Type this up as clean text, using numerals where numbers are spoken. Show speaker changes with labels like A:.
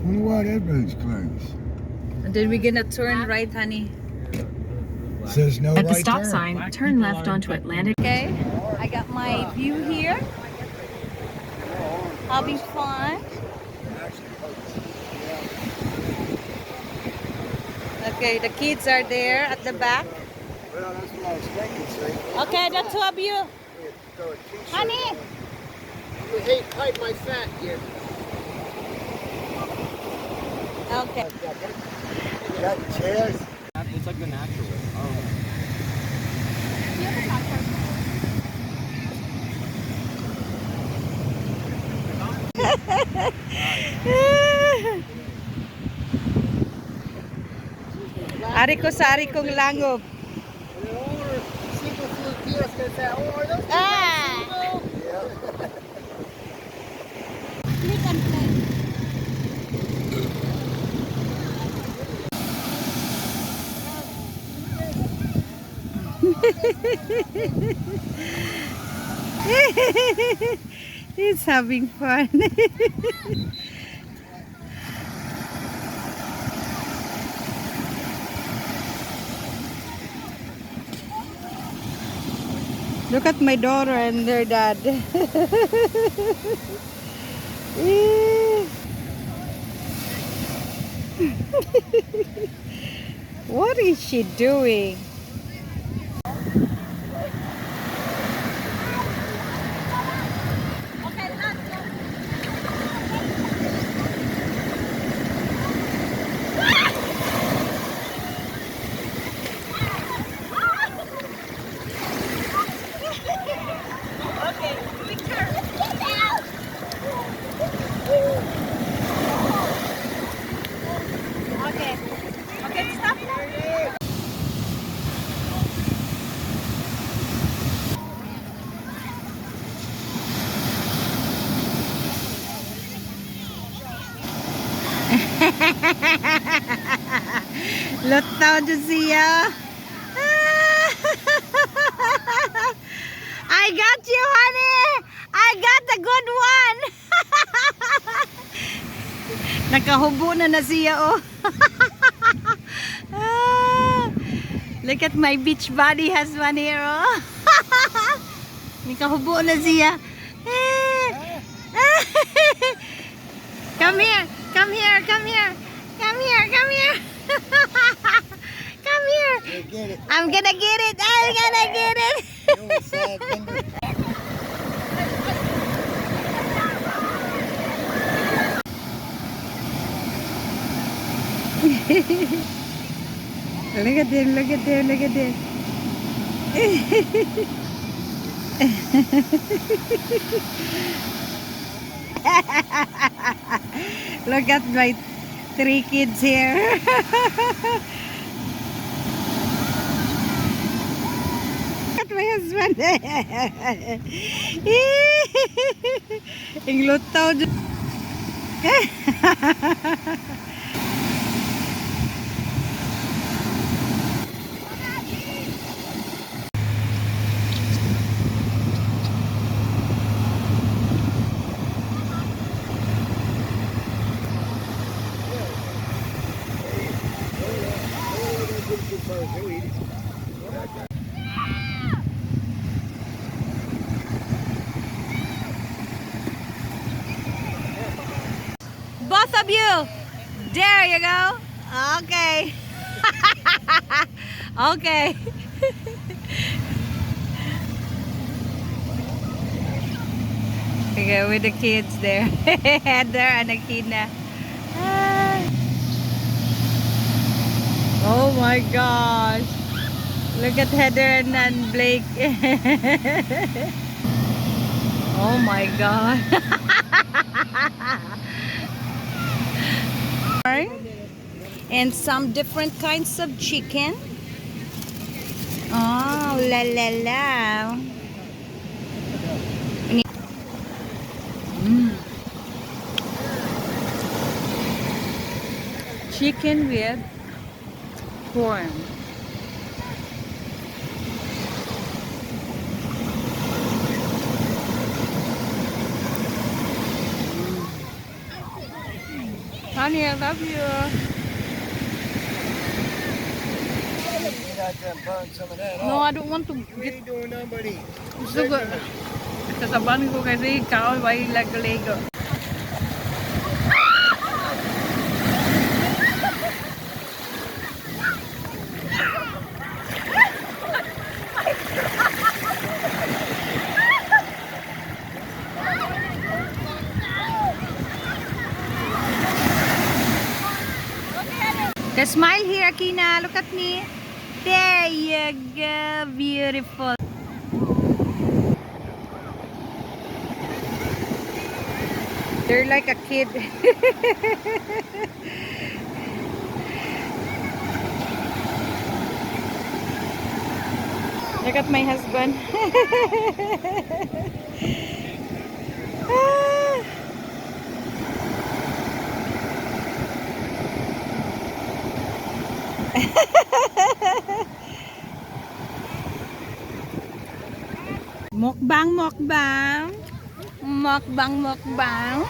A: Wonder why that road's closed.
B: And then we're gonna turn right, honey.
A: Says no
C: At the
A: right
C: stop
A: turn.
C: sign, turn left onto Atlantic.
B: Okay, I got my view here. Having fun. Okay, the kids are there at the back.
A: Well, that's what I was thinking, see.
B: Okay, the two of you.
A: Throw a t-shirt
B: Honey!
A: on. You hate hide my fat here.
B: Okay.
A: Got chairs.
D: It's like the natural. Oh.
B: Ari ko sa ari kong langob. Ah! Click and play. He's having fun. Look at my daughter and their dad. What is she doing? Lutaw dyan siya. I got you, honey. I got the good one. Nakahubo na siya, oh. Look at my beach body husband here, oh. Nakahubo na siya. Come here, come here, come here. Come here, come here. Come here.
A: Get it.
B: I'm gonna get it. I'm gonna get it.
A: You're a sad finger.
B: Look at them, look at them, look at them. Look at my 3 kids here. Look at my husband. Ang lutaw. Both of you. There you go. Okay. Okay. Okay, with the kids there. Heather and Akina. Oh my gosh. Look at Heather and Blake. Oh my god. And some different kinds of chicken. Oh, la la la. Chicken with corn. Honey, I love you.
A: Get out there and burn some of that
B: No,
A: off.
B: I don't want to
A: We
B: get...
A: ain't doing nothing but eat.
B: Gusto ko... Kasabahan ko kasi ikaw ay lag-lego. Okay, smile here, Akina. Look at me. There you go. Beautiful. They're like a kid. Look at my husband. Ah. Mukbang, mukbang. Mukbang, mukbang.